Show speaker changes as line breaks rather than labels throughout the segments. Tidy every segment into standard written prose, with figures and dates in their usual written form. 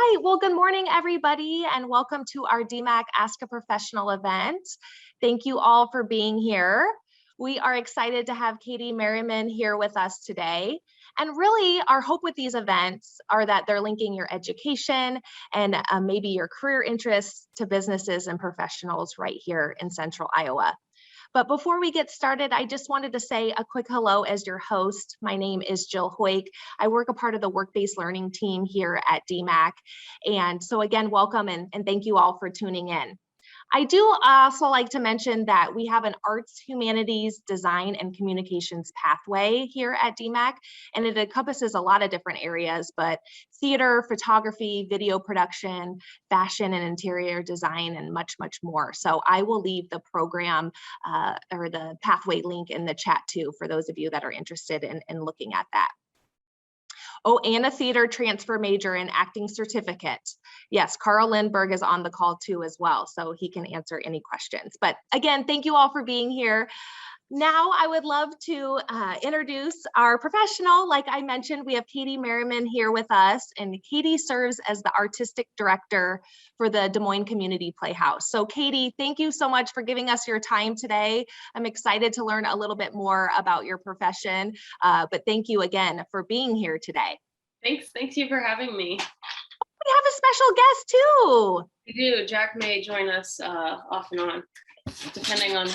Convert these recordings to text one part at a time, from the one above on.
right, well, good morning, everybody, and welcome to our DMAC Ask a Professional event. Thank you all for being here. We are excited to have Katie Merriman here with us today. And really, our hope with these events are that they're linking your education and maybe your career interests to businesses and professionals right here in Central Iowa. But before we get started, I just wanted to say a quick hello as your host. My name is Jill Hoyk. I work a part of the work-based learning team here at DMAC. And so again, welcome and thank you all for tuning in. I do also like to mention that we have an arts, humanities, design, and communications pathway here at DMAC, and it encompasses a lot of different areas, but theater, photography, video production, fashion and interior design, and much, much more. So I will leave the program or the pathway link in the chat too, for those of you that are interested in looking at that. Oh, and a theater transfer major and acting certificate. Yes, Carl Lindberg is on the call too as well, so he can answer any questions. But again, thank you all for being here. Now I would love to introduce our professional. Like I mentioned, we have Katie Merriman here with us, and Katie serves as the artistic director for the Des Moines Community Playhouse. So Katie, thank you so much for giving us your time today. I'm excited to learn a little bit more about your profession, but thank you again for being here today.
Thanks you for having me.
We have a special guest too.
We do. Jack may join us off and on, depending on.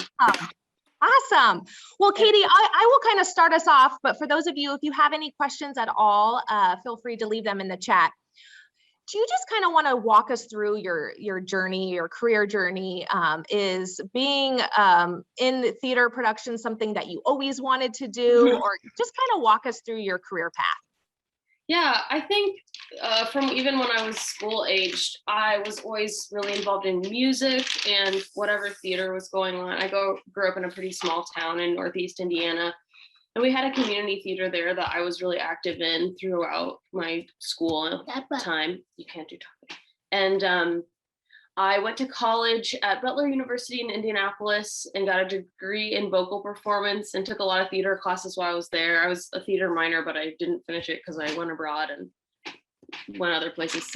Awesome. Well, Katie, I will kind of start us off, but for those of you, if you have any questions at all, feel free to leave them in the chat. Do you just kind of want to walk us through your journey, your career journey? Is being in theater production something that you always wanted to do, or just kind of walk us through your career path?
Yeah, I think from even when I was school aged, I was always really involved in music and whatever theater was going on. I grew up in a pretty small town in Northeast Indiana, and we had a community theater there that I was really active in throughout my school time. You can't do talking. And I went to college at Butler University in Indianapolis and got a degree in vocal performance and took a lot of theater classes while I was there. I was a theater minor, but I didn't finish it because I went abroad and went other places.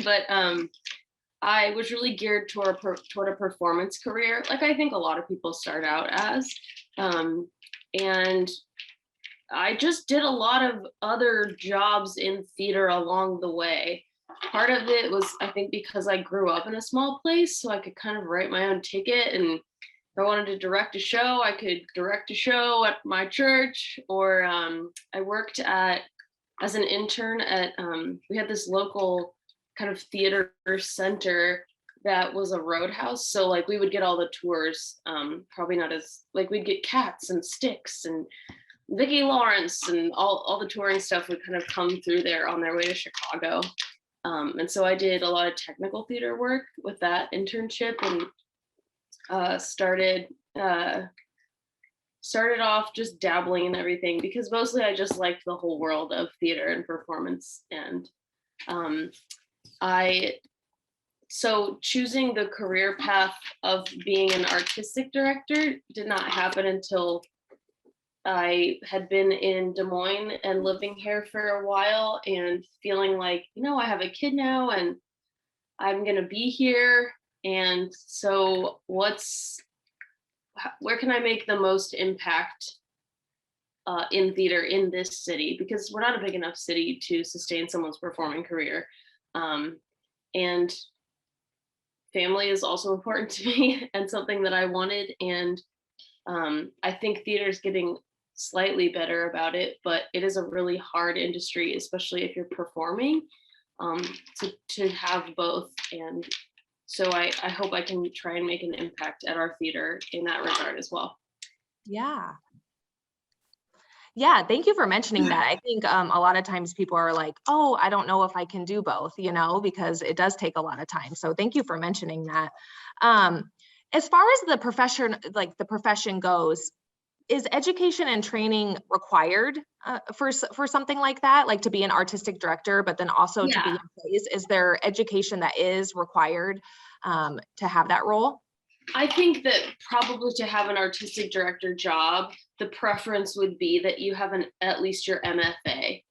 But I was really geared toward a performance career, like I think a lot of people start out as. And I just did a lot of other jobs in theater along the way. Part of it was, I think, because I grew up in a small place, so I could kind of write my own ticket. And if I wanted to direct a show, I could direct a show at my church. Or I worked as an intern at, we had this local kind of theater center that was a roadhouse. So like we would get all the tours, probably not as, like we'd get Cats and Sticks and Vicki Lawrence and all the touring stuff would kind of come through there on their way to Chicago. And so I did a lot of technical theater work with that internship, and started off just dabbling in everything because mostly I just liked the whole world of theater and performance. And so choosing the career path of being an artistic director did not happen until I had been in Des Moines and living here for a while and feeling like, I have a kid now and I'm going to be here. And so where can I make the most impact in theater in this city? Because we're not a big enough city to sustain someone's performing career. And family is also important to me and something that I wanted. And I think theater is getting slightly better about it, but it is a really hard industry, especially if you're performing, to have both. And so I hope I can try and make an impact at our theater in that regard as well.
Yeah, thank you for mentioning that. I think a lot of times people are like, oh, I don't know if I can do both, because it does take a lot of time. So thank you for mentioning that. As far as the profession goes, is education and training required for something like that, like to be an artistic director, but then also to be in plays? Is there education that is required to have that role?
I think that probably to have an artistic director job, the preference would be that you have at least your MFA.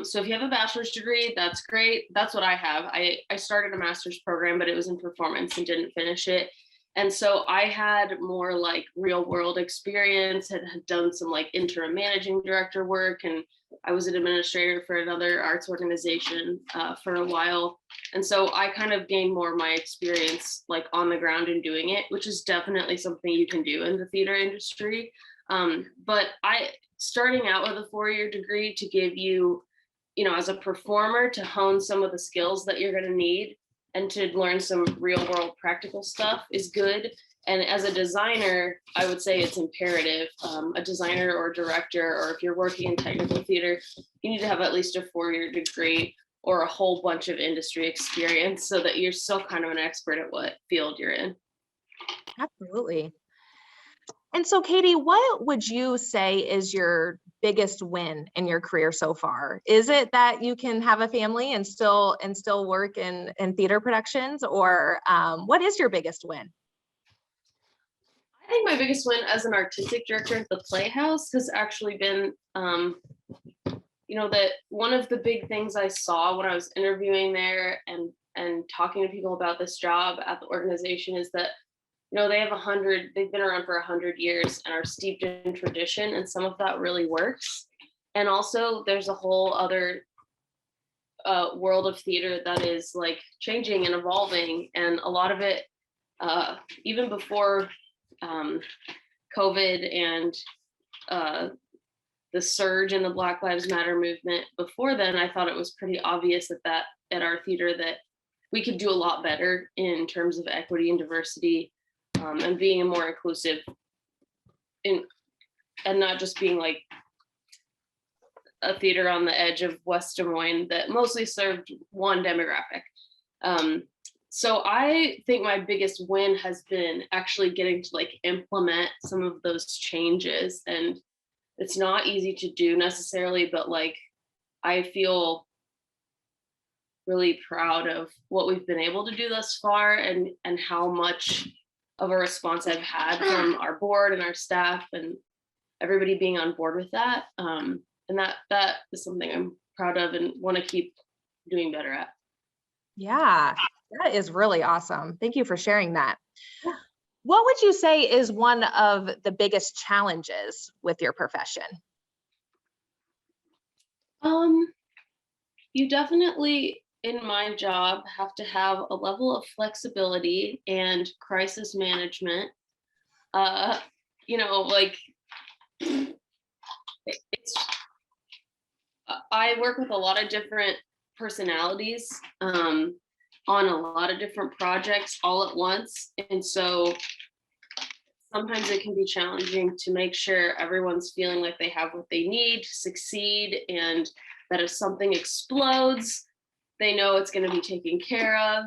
So if you have a bachelor's degree, that's great. That's what I have. I started a master's program, but it was in performance and didn't finish it. And so I had more like real world experience, had done some like interim managing director work, and I was an administrator for another arts organization for a while. And so I kind of gained more of my experience like on the ground and doing it, which is definitely something you can do in the theater industry. But starting out with a 4-year degree to give you, as a performer, to hone some of the skills that you're going to need and to learn some real world practical stuff is good. And as a designer, I would say it's imperative. A designer or director, or if you're working in technical theater, you need to have at least a 4-year degree or a whole bunch of industry experience so that you're still kind of an expert at what field you're in.
Absolutely. And so, Katie, what would you say is your biggest win in your career so far? Is it that you can have a family and still work in theater productions, or what is your biggest win?
I think my biggest win as an artistic director at the Playhouse has actually been, that one of the big things I saw when I was interviewing there and talking to people about this job at the organization is that they've been around for 100 years and are steeped in tradition, and some of that really works. And also there's a whole other world of theater that is like changing and evolving, and a lot of it, even before COVID and the surge in the Black Lives Matter movement, before then, I thought it was pretty obvious that at our theater that we could do a lot better in terms of equity and diversity. And being a more inclusive and not just being like a theater on the edge of West Des Moines that mostly served one demographic. So I think my biggest win has been actually getting to like implement some of those changes. And it's not easy to do necessarily, but like I feel really proud of what we've been able to do thus far, and how much of a response I've had from our board and our staff and everybody being on board with that. And that is something I'm proud of and want to keep doing better at.
Yeah, that is really awesome. Thank you for sharing that. What would you say is one of the biggest challenges with your profession?
You definitely, in my job, have to have a level of flexibility and crisis management. Like I work with a lot of different personalities on a lot of different projects all at once. And so sometimes it can be challenging to make sure everyone's feeling like they have what they need to succeed, and that if something explodes, they know it's going to be taken care of.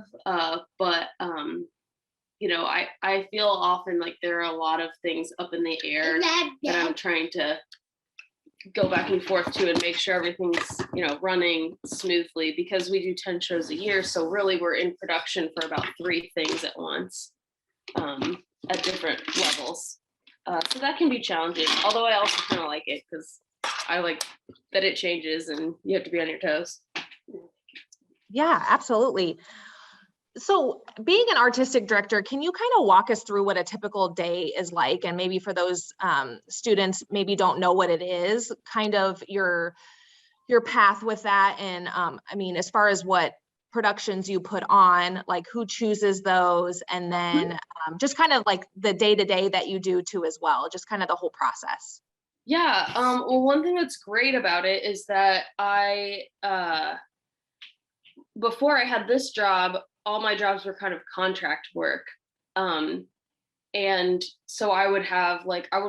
But I feel often like there are a lot of things up in the air that I'm trying to go back and forth to and make sure everything's, running smoothly, because we do 10 shows a year. So really we're in production for about 3 things at once, at different levels. So that can be challenging, although I also kind of like it because I like that it changes and you have to be on your toes.
Yeah, absolutely. So being an artistic director, can you kind of walk us through what a typical day is like? And maybe for those students maybe don't know what it is, kind of your path with that. And as far as what productions you put on, like who chooses those, and then just kind of like the day-to-day that you do too as well, just kind of the whole process.
Yeah. Well, one thing that's great about it is that before I had this job, all my jobs were kind of contract work. And so I would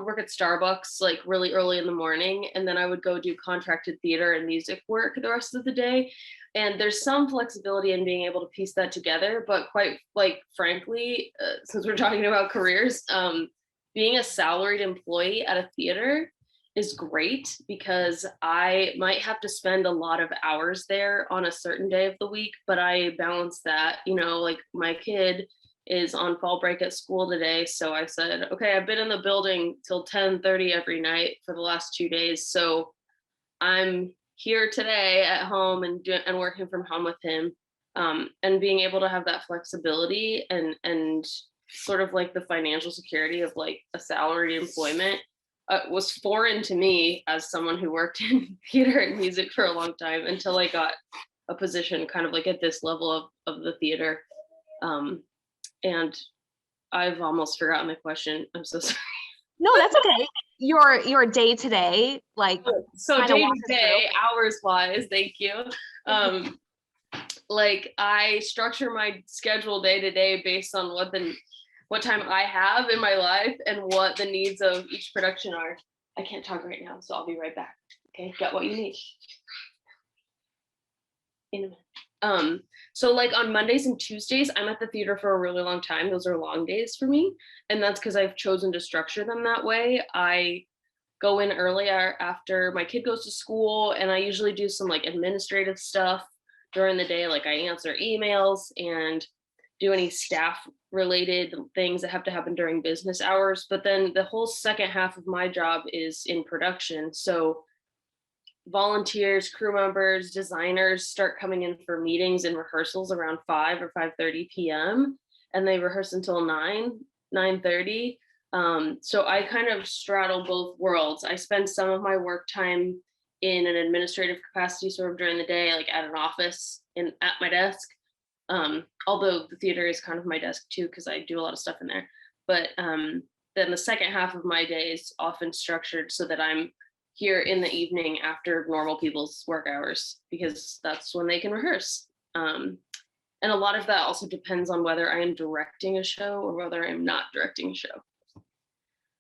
work at Starbucks like really early in the morning, and then I would go do contracted theater and music work the rest of the day. And there's some flexibility in being able to piece that together, but quite frankly, since we're talking about careers, being a salaried employee at a theater is great, because I might have to spend a lot of hours there on a certain day of the week, but I balance that, like my kid is on fall break at school today. So I said, okay, I've been in the building till 10:30 every night for the last 2 days. So I'm here today at home and working from home with him, and being able to have that flexibility and sort of like the financial security of like a salaried employment was foreign to me as someone who worked in theater and music for a long time until I got a position kind of like at this level of the theater. And I've almost forgotten the question. I'm so sorry.
No, that's okay. Your day to day, like
So
kinda
day
walk
to
us through.
day, hours wise, thank you. Like I structure my schedule day to day based on what time I have in my life and what the needs of each production are. I can't talk right now, so I'll be right back. Okay, got what you need. In a minute. So like on Mondays and Tuesdays, I'm at the theater for a really long time. Those are long days for me. And that's because I've chosen to structure them that way. I go in earlier after my kid goes to school, and I usually do some like administrative stuff during the day. Like I answer emails and do any staff related things that have to happen during business hours. But then the whole second half of my job is in production. So volunteers, crew members, designers start coming in for meetings and rehearsals around 5 or 5:30 p.m. and they rehearse until 9:30. So I kind of straddle both worlds. I spend some of my work time in an administrative capacity sort of during the day, like at an office and at my desk. Although the theater is kind of my desk too, because I do a lot of stuff in there. But then the second half of my day is often structured so that I'm here in the evening after normal people's work hours, because that's when they can rehearse. And a lot of that also depends on whether I am directing a show or whether I'm not directing a show.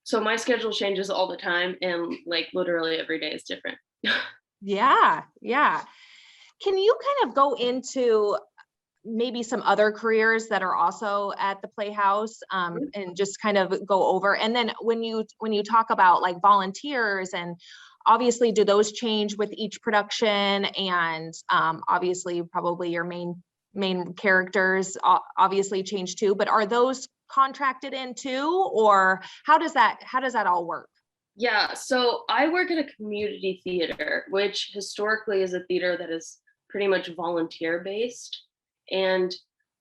So my schedule changes all the time, and like literally every day is different.
Yeah, yeah. Can you kind of go into maybe some other careers that are also at the Playhouse, and just kind of go over? And then when you talk about like volunteers, and obviously do those change with each production? And obviously probably your main characters obviously change too, but are those contracted in too, or how does that all work?
Yeah, so I work at a community theater, which historically is a theater that is pretty much volunteer based. And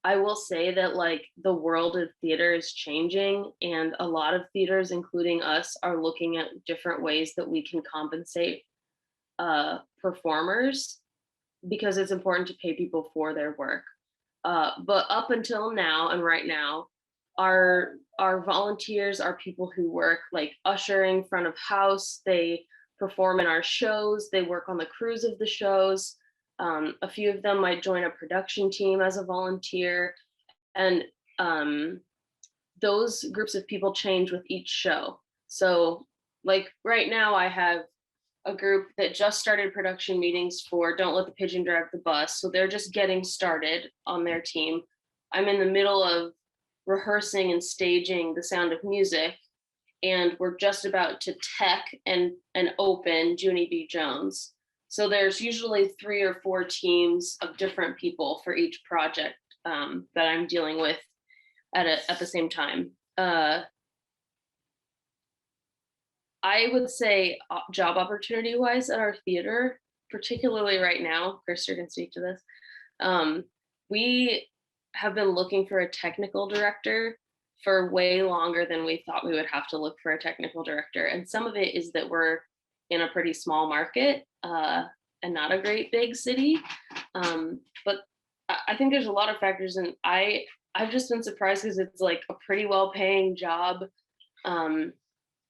I will say that like the world of theater is changing, and a lot of theaters, including us, are looking at different ways that we can compensate performers, because it's important to pay people for their work. But up until now and right now, our volunteers are people who work like ushering front of house. They perform in our shows. They work on the crews of the shows. A few of them might join a production team as a volunteer, and those groups of people change with each show. So, like right now, I have a group that just started production meetings for Don't Let the Pigeon Drive the Bus. So they're just getting started on their team. I'm in the middle of rehearsing and staging The Sound of Music, and we're just about to tech and open Junie B. Jones. So there's usually 3 or 4 teams of different people for each project that I'm dealing with at the same time. I would say job opportunity wise at our theater, particularly right now, Krister can speak to this. We have been looking for a technical director for way longer than we thought we would have to look for a technical director. And some of it is that we're in a pretty small market and not a great big city. But I think there's a lot of factors, and I've just been surprised because it's like a pretty well paying job.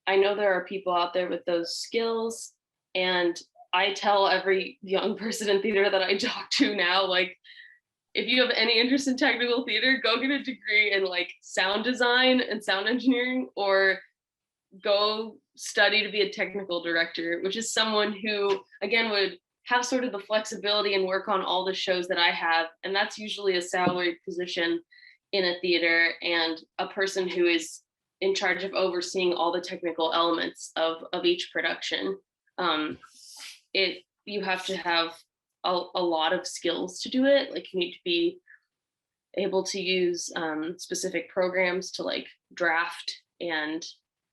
I know there are people out there with those skills, and I tell every young person in theater that I talk to now, like, if you have any interest in technical theater, go get a degree in like sound design and sound engineering, or go study to be a technical director, which is someone who, again, would have sort of the flexibility and work on all the shows that I have. And that's usually a salaried position in a theater, and a person who is in charge of overseeing all the technical elements of each production. You have to have a lot of skills to do it. Like you need to be able to use specific programs to like draft and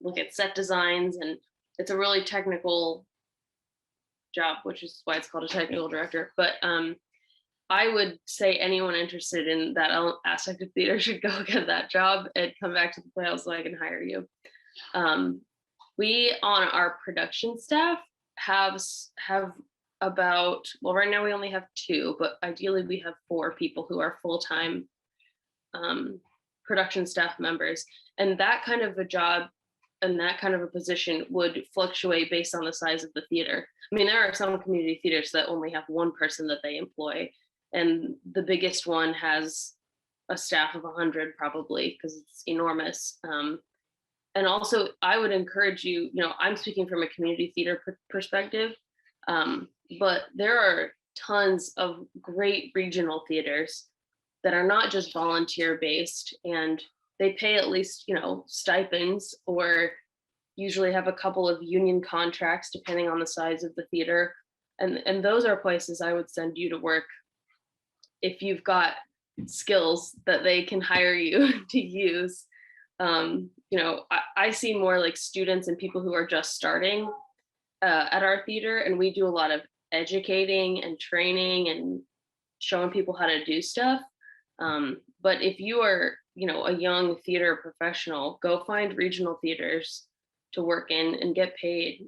look at set designs, and it's a really technical job, which is why it's called a technical director. But I would say anyone interested in that aspect of theater should go get that job and come back to the Playhouse so I can hire you. We on our production staff have about, well, right now we only have 2, but ideally we have 4 people who are full-time production staff members. And that kind of a job and that kind of a position would fluctuate based on the size of the theater. I mean, there are some community theaters that only have 1 person that they employ, and the biggest one has a staff of 100 probably, because it's enormous. And also, I would encourage you, I'm speaking from a community theater perspective, but there are tons of great regional theaters that are not just volunteer based, and they pay at least, stipends, or usually have a couple of union contracts depending on the size of the theater. And those are places I would send you to work if you've got skills that they can hire you to use. I see more like students and people who are just starting at our theater, and we do a lot of educating and training and showing people how to do stuff. But if you are, a young theater professional, go find regional theaters to work in and get paid.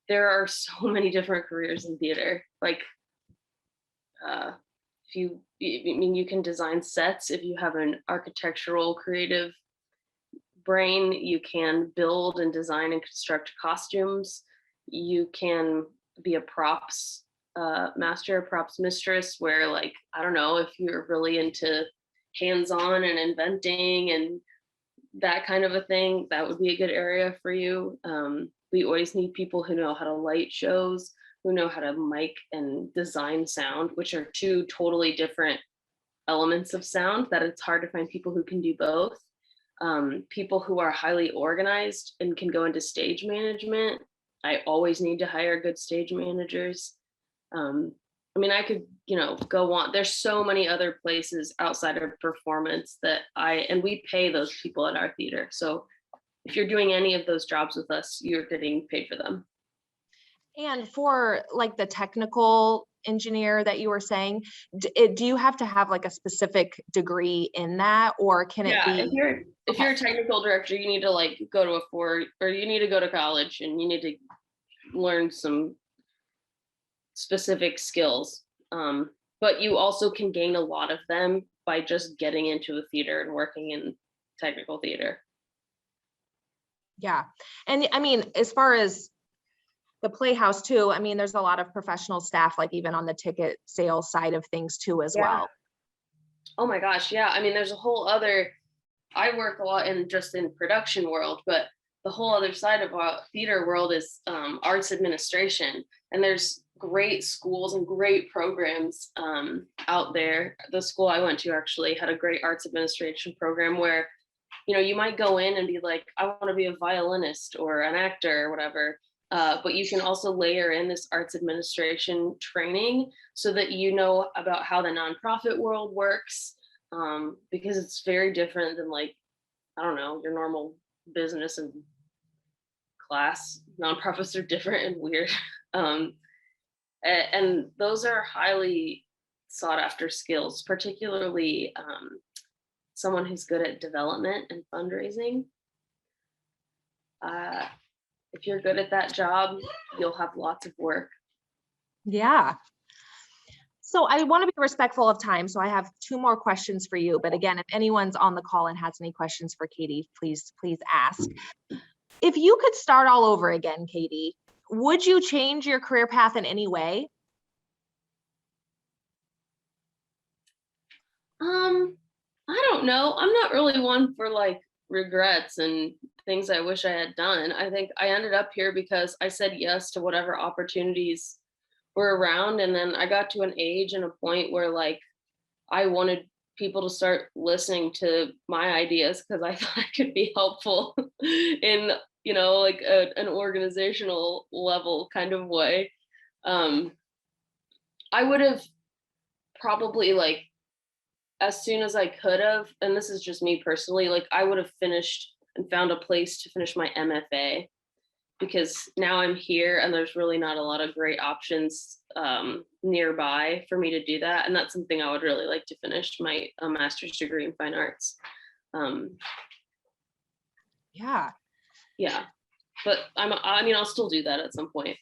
There are so many different careers in theater. Like, you can design sets if you have an architectural creative brain. You can build and design and construct costumes. You can be a props master, props mistress, where, like, I don't know, if you're really into hands-on and inventing and that kind of a thing, that would be a good area for you. We always need people who know how to light shows, who know how to mic and design sound, which are 2 totally different elements of sound that it's hard to find people who can do both. People who are highly organized and can go into stage management. I always need to hire good stage managers. I could, go on. There's so many other places outside of performance and we pay those people at our theater. So if you're doing any of those jobs with us, you're getting paid for them.
And for like the technical engineer that you were saying, do you have to have like a specific degree in that, or can it be?
If you're a technical director, you need to like go to you need to go to college and you need to learn some specific skills. But you also can gain a lot of them by just getting into a theater and working in technical theater.
Yeah. And as far as the Playhouse too, there's a lot of professional staff, like even on the ticket sales side of things too, as well.
Oh my gosh. Yeah. There's a whole other, I work a lot in production world, but the whole other side of our theater world is arts administration. And there's great schools and great programs out there. The school I went to actually had a great arts administration program where, you might go in and be like, I want to be a violinist or an actor or whatever. But you can also layer in this arts administration training so that you know about how the nonprofit world works, because it's very different than, like, I don't know, your normal business and class. Nonprofits are different and weird. And those are highly sought after skills, particularly someone who's good at development and fundraising. If you're good at that job, you'll have lots of work.
Yeah. So I want to be respectful of time. So I have 2 more questions for you. But again, if anyone's on the call and has any questions for Katie, please ask. If you could start all over again, Katie, would you change your career path in any way?
I don't know. I'm not really one for like regrets and things I wish I had done. I think I ended up here because I said yes to whatever opportunities were around. And then I got to an age and a point where, like, I wanted people to start listening to my ideas because I thought I could be helpful in, like an organizational level kind of way. I would have probably, like, as soon as I could have, and this is just me personally, like, I would have finished and found a place to finish my MFA, because now I'm here and there's really not a lot of great options nearby for me to do that. And that's something I would really like to finish my master's degree in fine arts.
Yeah.
Yeah, but I mean, I'll still do that at some point,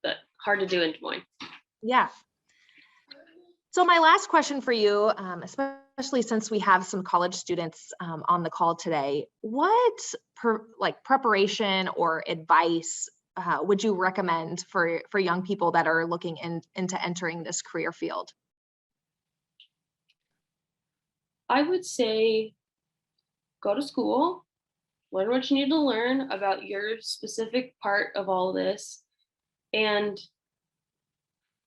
but hard to do in Des Moines.
Yeah. So my last question for you, especially since we have some college students on the call today, what preparation or advice would you recommend for young people that are looking into entering this career field?
I would say go to school, learn what you need to learn about your specific part of all this, and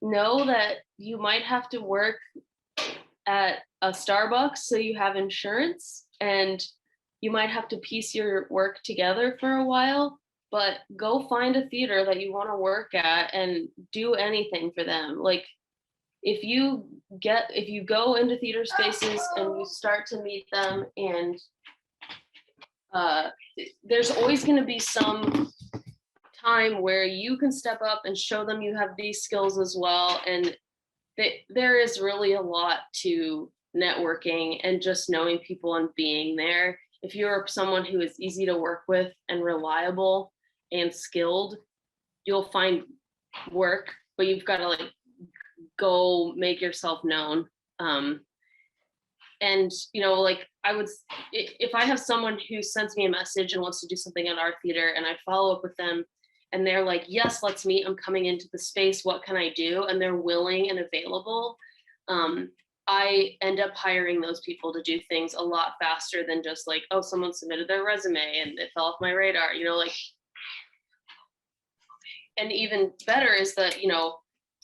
know that you might have to work at a Starbucks so you have insurance, and you might have to piece your work together for a while, but go find a theater that you want to work at and do anything for them. Like if you go into theater spaces and you start to meet them, and there's always going to be some time where you can step up and show them you have these skills as well. And there is really a lot to networking and just knowing people and being there. If you're someone who is easy to work with and reliable and skilled, you'll find work, but you've got to like go make yourself known. And like if I have someone who sends me a message and wants to do something at our theater, and I follow up with them and they're like, yes, let's meet, I'm coming into the space, what can I do? And they're willing and available. I end up hiring those people to do things a lot faster than just like, oh, someone submitted their resume and it fell off my radar, and even better is that,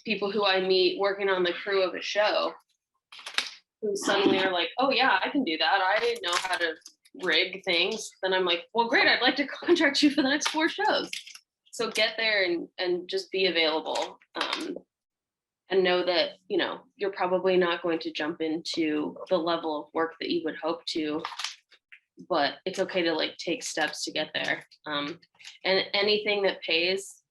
people who I meet working on the crew of a show who suddenly are like, oh yeah, I can do that. I didn't know how to rig things. Then I'm like, well, great, I'd like to contract you for the next 4 shows. So get there and just be available, and know that, you're probably not going to jump into the level of work that you would hope to, but it's okay to like take steps to get there. And anything that pays,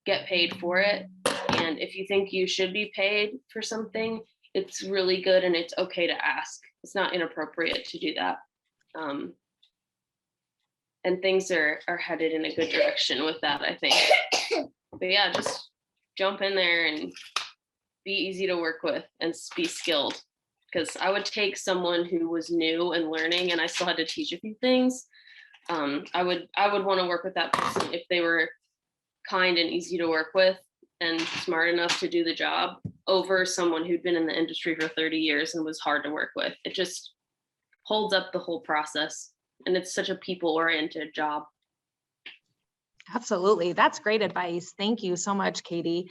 get paid for it. And if you think you should be paid for something, it's really good and it's okay to ask. It's not inappropriate to do that. And things are headed in a good direction with that, I think. But yeah, just jump in there and be easy to work with and be skilled. Because I would take someone who was new and learning and I still had to teach a few things. I would want to work with that person if they were kind and easy to work with and smart enough to do the job, over someone who'd been in the industry for 30 years and was hard to work with. It just holds up the whole process. And it's such a people-oriented job.
Absolutely. That's great advice. Thank you so much, Katie.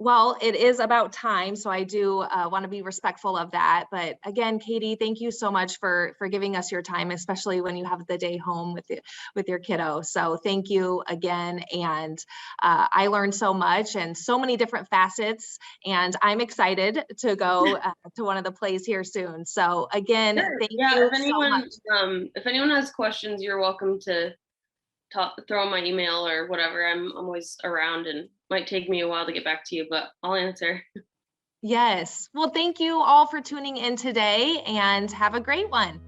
Well, it is about time, so I do want to be respectful of that. But again, Katie, thank you so much for giving us your time, especially when you have the day home with your kiddo. So thank you again. And I learned so much and so many different facets, and I'm excited to go to one of the plays here soon. So again,
sure.
Thank you so much.
If anyone has questions, you're welcome to throw my email or whatever. I'm always around, and might take me a while to get back to you, but I'll answer.
Yes. Well, thank you all for tuning in today, and have a great one.